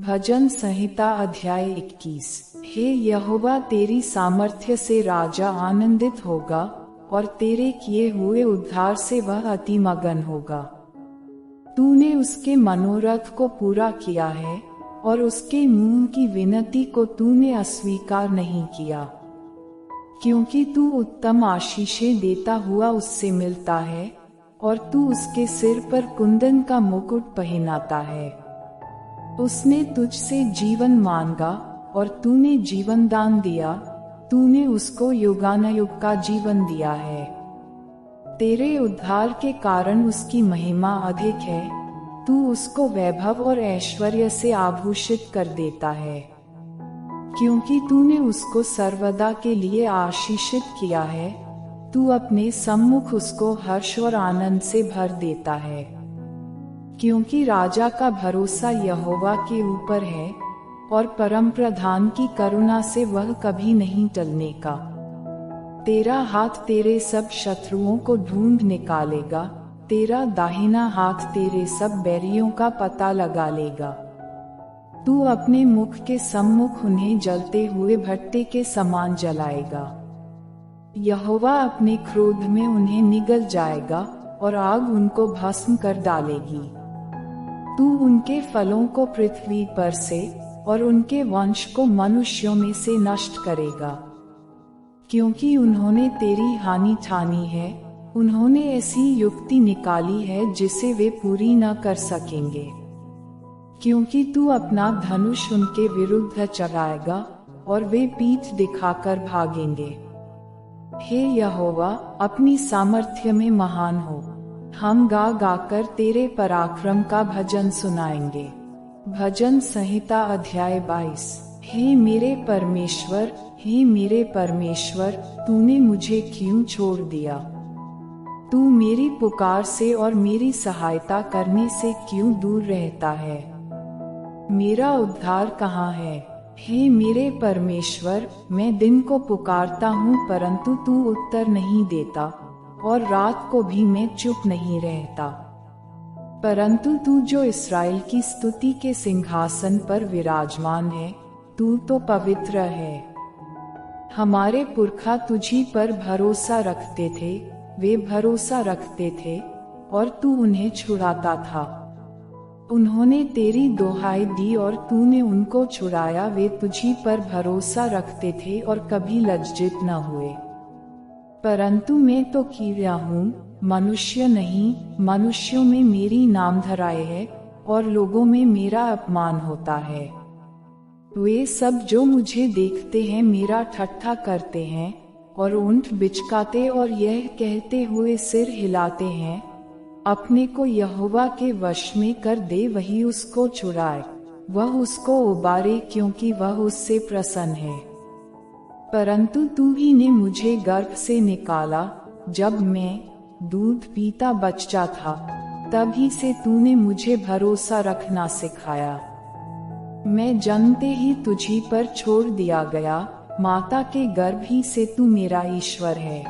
भजन संहिता अध्याय 21। हे यहोवा, तेरी सामर्थ्य से राजा आनंदित होगा और तेरे किए हुए उद्धार से वह अति मगन होगा। तूने उसके मनोरथ को पूरा किया है और उसके मुंह की विनती को तूने अस्वीकार नहीं किया, क्योंकि तू उत्तम आशीषें देता हुआ उससे मिलता है और तू उसके सिर पर कुंदन का मुकुट पहनाता है। उसने तुझसे जीवन मांगा और तूने जीवन दान दिया, तूने उसको युगानुयुग का जीवन दिया है। तेरे उद्धार के कारण उसकी महिमा अधिक है, तू उसको वैभव और ऐश्वर्य से आभूषित कर देता है, क्योंकि तूने उसको सर्वदा के लिए आशीषित किया है। तू अपने सम्मुख उसको हर्ष और आनंद से भर देता है, क्योंकि राजा का भरोसा यहोवा के ऊपर है और परम प्रधान की करुणा से वह कभी नहीं टलने का। तेरा हाथ तेरे सब शत्रुओं को ढूंढ निकालेगा, तेरा दाहिना हाथ तेरे सब बैरियों का पता लगा लेगा। तू अपने मुख के सम्मुख उन्हें जलते हुए भट्टे के समान जलाएगा। यहोवा अपने क्रोध में उन्हें निगल जाएगा और आग उनको भस्म कर डालेगी। तू उनके फलों को पृथ्वी पर से और उनके वंश को मनुष्यों में से नष्ट करेगा, क्योंकि उन्होंने तेरी हानि ठानी है। उन्होंने ऐसी युक्ति निकाली है जिसे वे पूरी न कर सकेंगे, क्योंकि तू अपना धनुष उनके विरुद्ध चलाएगा और वे पीठ दिखाकर भागेंगे। हे यहोवा, अपनी सामर्थ्य में महान हो। हम गा गाकर तेरे पराक्रम का भजन सुनाएंगे। भजन संहिता अध्याय 22। हे मेरे परमेश्वर, हे मेरे परमेश्वर, तूने मुझे क्यों छोड़ दिया? तू मेरी पुकार से और मेरी सहायता करने से क्यों दूर रहता है? मेरा उद्धार कहाँ है? हे मेरे परमेश्वर, मैं दिन को पुकारता हूँ परंतु तू उत्तर नहीं देता, और रात को भी मैं चुप नहीं रहता। परंतु तू जो इस्राएल की स्तुति के सिंहासन पर विराजमान है, तू तो पवित्र है। हमारे पुरखा तुझी पर भरोसा रखते थे, वे भरोसा रखते थे और तू उन्हें छुड़ाता था। उन्होंने तेरी दोहाई दी और तूने उनको छुड़ाया। वे तुझी पर भरोसा रखते थे और कभी लज्जित न हुए। परंतु मैं तो कीड़ा हूँ, मनुष्य नहीं। मनुष्यों में मेरी नामधराई है और लोगों में मेरा अपमान होता है। वे सब जो मुझे देखते हैं मेरा ठट्ठा करते हैं और ऊंट बिचकाते और यह कहते हुए सिर हिलाते हैं, अपने को यहोवा के वश में कर दे, वही उसको छुड़ाए, वह उसको उबारे, क्योंकि वह उससे प्रसन्न है। परंतु तू ही ने मुझे गर्भ से निकाला, जब मैं दूध पीता बच्चा था, तभी से तूने मुझे भरोसा रखना सिखाया। मैं जन्मते ही तुझी पर छोड़ दिया गया, माता के गर्भ ही से तू मेरा ईश्वर है।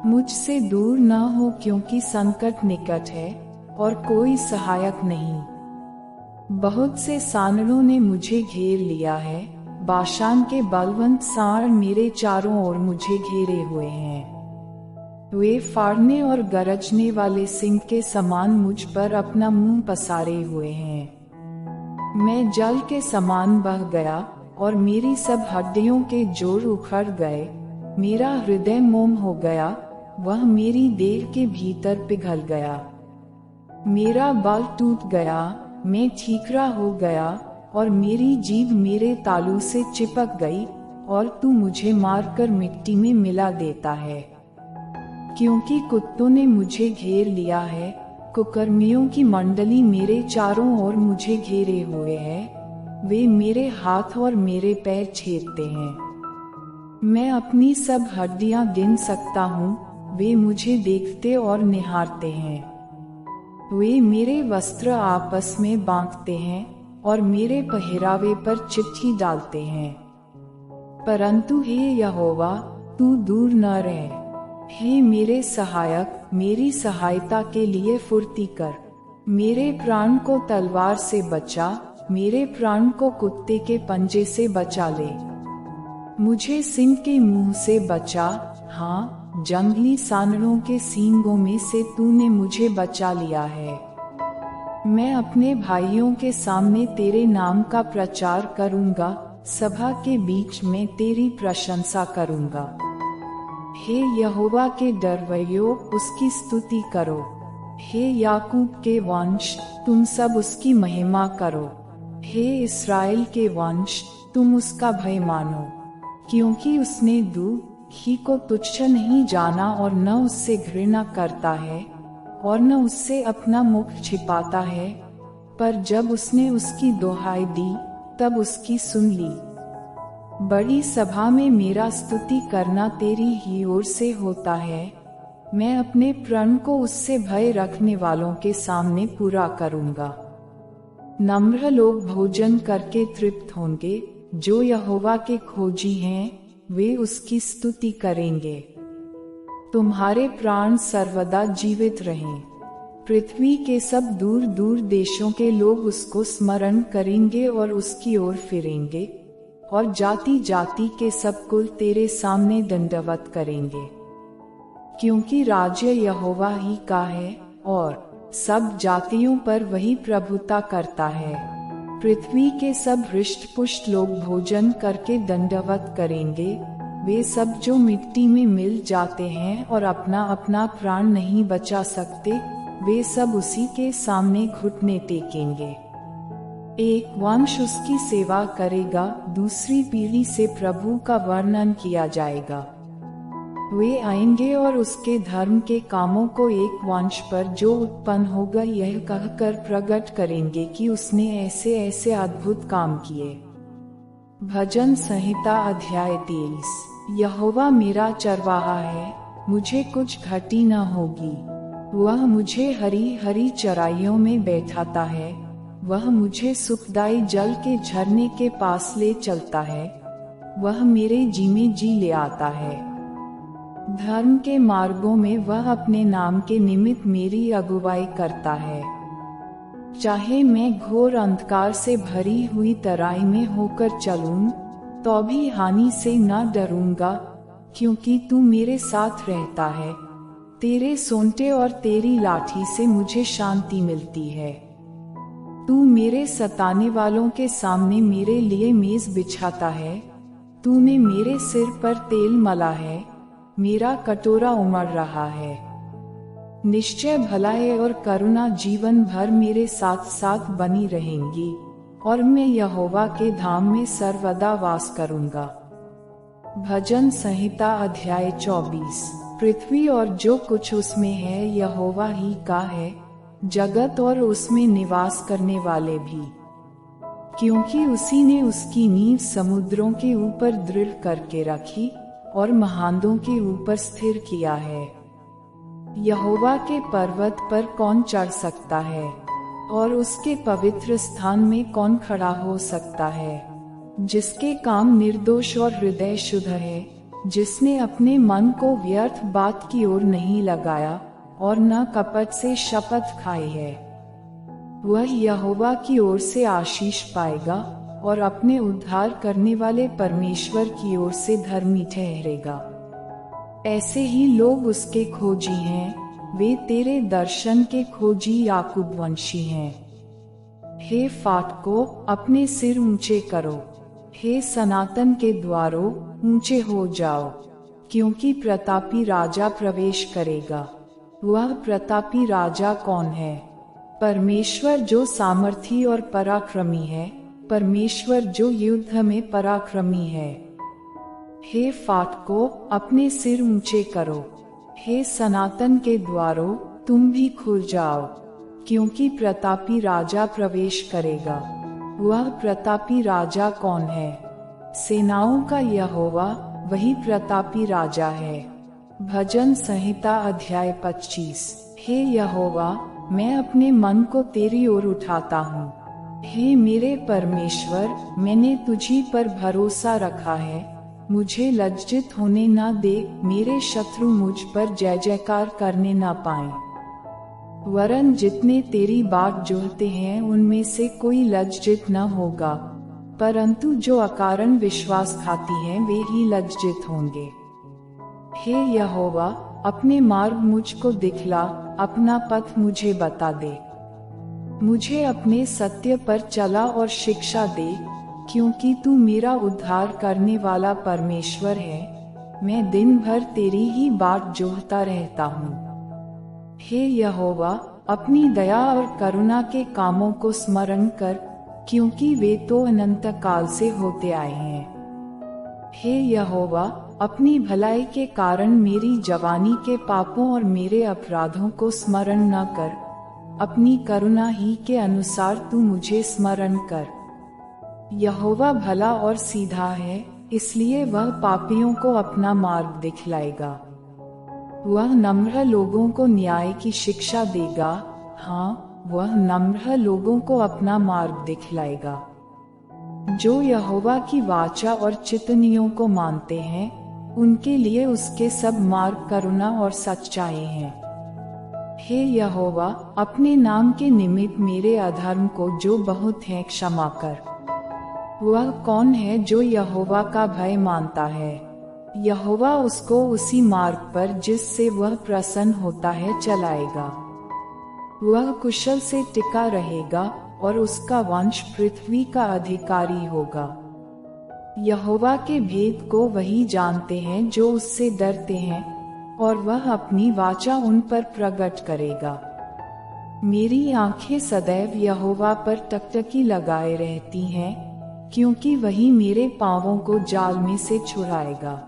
मुझसे दूर न हो, क्योंकि संकट निकट है और कोई सहायक नहीं। बहुत से सांडों ने मुझे घेर लिया है, बाशान के बलवंत सांड मेरे चारों ओर मुझे घेरे हुए हैं। वे फाड़ने और गरजने वाले सिंह के समान मुझ पर अपना मुंह पसारे हुए हैं। मैं जल के समान बह गया और मेरी सब हड्डियों के जोड़ उखड़ गए। मेरा हृदय मोम हो गया, वह मेरी देह के भीतर पिघल गया। मेरा बल टूट गया, मैं ठीकरा हो गया और मेरी जीभ मेरे तालू से चिपक गई, और तू मुझे मारकर मिट्टी में मिला देता है। क्योंकि कुत्तों ने मुझे घेर लिया है, कुकर्मियों की मंडली मेरे चारों ओर मुझे घेरे हुए है। वे मेरे हाथ और मेरे पैर छेदते हैं। मैं अपनी सब हड्डियां गिन सकता हूँ, वे मुझे देखते और निहारते हैं। वे मेरे वस्त्र आपस में बांधते हैं और मेरे पहरावे पर चिट्ठी डालते हैं। परंतु हे यहोवा, तू दूर न रह। हे मेरे सहायक, मेरी सहायता के लिए फुर्ती कर। मेरे प्राण को तलवार से बचा, मेरे प्राण को कुत्ते के पंजे से बचा ले। मुझे सिंह के मुंह से बचा, हाँ, जंगली सांडों के सींगों में से तूने मुझे बचा लिया है। मैं अपने भाइयों के सामने तेरे नाम का प्रचार करूंगा, सभा के बीच में तेरी प्रशंसा करूंगा। हे यहोवा के डरवैयों, उसकी स्तुति करो। हे याकूब के वंश, तुम सब उसकी महिमा करो। हे इस्राएल के वंश, तुम उसका भय मानो, क्योंकि उसने दूत ही को तुच्छ नहीं जाना और न उससे घृणा करता है और न उससे अपना मुख छिपाता है। पर जब उसने उसकी दोहाई दी तब उसकी सुन ली। बड़ी सभा में मेरा स्तुति करना तेरी ही ओर से होता है। मैं अपने प्रण को उससे भय रखने वालों के सामने पूरा करूंगा। नम्र लोग भोजन करके तृप्त होंगे, जो यहोवा के खोजी हैं वे उसकी स्तुति करेंगे। तुम्हारे प्राण सर्वदा जीवित रहें। पृथ्वी के सब दूर दूर देशों के लोग उसको स्मरण करेंगे और उसकी ओर फिरेंगे, और जाति जाति के सब कुल तेरे सामने दंडवत करेंगे। क्योंकि राज्य यहोवा ही का है और सब जातियों पर वही प्रभुता करता है। पृथ्वी के सब हृष्ट पुष्ट लोग भोजन करके दंडवत करेंगे, वे सब जो मिट्टी में मिल जाते हैं और अपना अपना प्राण नहीं बचा सकते, वे सब उसी के सामने घुटने टेकेंगे। एक वंश उसकी सेवा करेगा, दूसरी पीढ़ी से प्रभु का वर्णन किया जाएगा। वे आएंगे और उसके धर्म के कामों को एक वंश पर जो उत्पन्न होगा यह कहकर प्रकट करेंगे कि उसने ऐसे ऐसे अद्भुत काम किए। भजन संहिता अध्याय 23। यहोवा मेरा चरवाहा है, मुझे कुछ घटी न होगी। वह मुझे हरी हरी चराइयों में बैठाता है, वह मुझे सुखदाई जल के झरने के पास ले चलता है, वह मेरे जी में जी ले आता है। धर्म के मार्गों में वह अपने नाम के निमित्त मेरी अगुवाई करता है। चाहे मैं घोर अंधकार से भरी हुई तराई में होकर चलूं, तो भी हानि से न डरूंगा, क्योंकि तू मेरे साथ रहता है। तेरे सोंटे और तेरी लाठी से मुझे शांति मिलती है। तू मेरे सताने वालों के सामने मेरे लिए मेज बिछाता है। तूने मेरे सिर पर तेल मला है, मेरा कटोरा उमड़ रहा है। निश्चय भलाई और करुणा जीवन भर मेरे साथ साथ बनी रहेंगी, और मैं यहोवा के धाम में सर्वदा वास करूंगा। भजन संहिता अध्याय 24। पृथ्वी और जो कुछ उसमें है यहोवा ही का है, जगत और उसमें निवास करने वाले भी, क्योंकि उसी ने उसकी नींव समुद्रों के ऊपर दृढ़ करके रखी और महानदों के ऊपर स्थिर किया है। यहोवा के पर्वत पर कौन चढ़ सकता है, और उसके पवित्र स्थान में कौन खड़ा हो सकता है? जिसके काम निर्दोष और हृदय शुद्ध है, जिसने अपने मन को व्यर्थ बात की ओर नहीं लगाया और न कपट से शपथ खाई है। वह यहोवा की ओर से आशीष पाएगा और अपने उद्धार करने वाले परमेश्वर की ओर से धर्मी ठहरेगा। ऐसे ही लोग उसके खोजी हैं, वे तेरे दर्शन के खोजी याकूब वंशी हैं। हे फाटकों, अपने सिर ऊंचे करो, हे सनातन के द्वारों, ऊंचे हो जाओ, क्योंकि प्रतापी राजा प्रवेश करेगा। वह प्रतापी राजा कौन है? परमेश्वर जो सामर्थी और पराक्रमी है, परमेश्वर जो युद्ध में पराक्रमी है। हे फाटकों, अपने सिर ऊंचे करो, हे सनातन के द्वारों, तुम भी खुल जाओ, क्योंकि प्रतापी राजा प्रवेश करेगा। वह प्रतापी राजा कौन है? सेनाओं का यहोवा, वही प्रतापी राजा है। भजन संहिता अध्याय 25। हे यहोवा, मैं अपने मन को तेरी ओर उठाता हूँ। हे मेरे परमेश्वर, मैंने तुझी पर भरोसा रखा है। मुझे लज्जित होने न दे, मेरे शत्रु मुझ पर जय जयकार करने न पाएं। वरन जितने तेरी बाट जोहते हैं उनमें से कोई लज्जित न होगा, परंतु जो अकारण विश्वासघाती हैं वे ही लज्जित होंगे। हे यहोवा, अपने मार्ग मुझको दिखला, अपना पथ मुझे बता दे। मुझे अपने सत्य पर चला और शिक्षा दे, क्योंकि तू मेरा उद्धार करने वाला परमेश्वर है। मैं दिन भर तेरी ही बाट जोहता रहता हूँ। हे यहोवा, अपनी दया और करुणा के कामों को स्मरण कर, क्योंकि वे तो अनंत काल से होते आए हैं। हे यहोवा, अपनी भलाई के कारण मेरी जवानी के पापों और मेरे अपराधों को स्मरण न कर, अपनी करुणा ही के अनुसार तू मुझे स्मरण कर। यहोवा भला और सीधा है, इसलिए वह पापियों को अपना मार्ग दिखलाएगा। वह नम्र लोगों को न्याय की शिक्षा देगा, हाँ, वह नम्र लोगों को अपना मार्ग दिखलाएगा। जो यहोवा की वाचा और चितनियों को मानते हैं, उनके लिए उसके सब मार्ग करुणा और सच्चाई हैं। हे यहोवा, अपने नाम के निमित्त मेरे अधर्म को जो बहुत है क्षमा कर। वह कौन है जो यहोवा का भय मानता है? यहोवा उसको उसी मार्ग पर जिससे वह प्रसन्न होता है चलाएगा। वह कुशल से टिका रहेगा और उसका वंश पृथ्वी का अधिकारी होगा। यहोवा के भेद को वही जानते हैं जो उससे डरते हैं, और वह अपनी वाचा उन पर प्रकट करेगा। मेरी आंखें सदैव यहोवा पर टकटकी लगाए रहती हैं, क्योंकि वही मेरे पांवों को जाल में से छुड़ाएगा।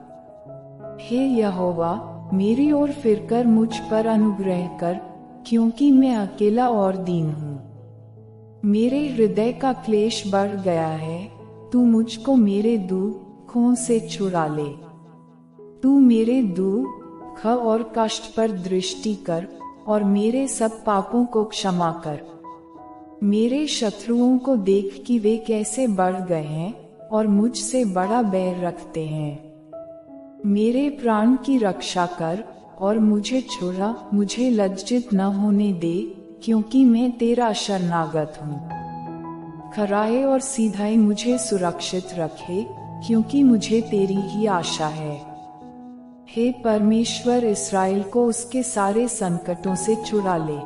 हे यहोवा, मेरी ओर फिरकर मुझ पर अनुग्रह कर, क्योंकि मैं अकेला और दीन हूँ। मेरे हृदय का क्लेश बढ़ गया है, तू मुझको मेरे दुखों से छुड़ा ले। तू मेरे दुख और कष्ट पर दृष्टि कर, और मेरे सब पापों को क्षमा कर। मेरे शत्रुओं को देख कि वे कैसे बढ़ गए हैं, और मुझसे बड़ा बैर रखते हैं। मेरे प्राण की रक्षा कर, और मुझे छुड़ा, मुझे लज्जित न होने दे, क्योंकि मैं तेरा शरणागत हूँ। खराई और सीधाई मुझे सुरक्षित रखे, क्योंकि मुझे तेरी ही आशा है। हे परमेश्वर, इस्राएल को उसके सारे संकटों से छुड़ा ले।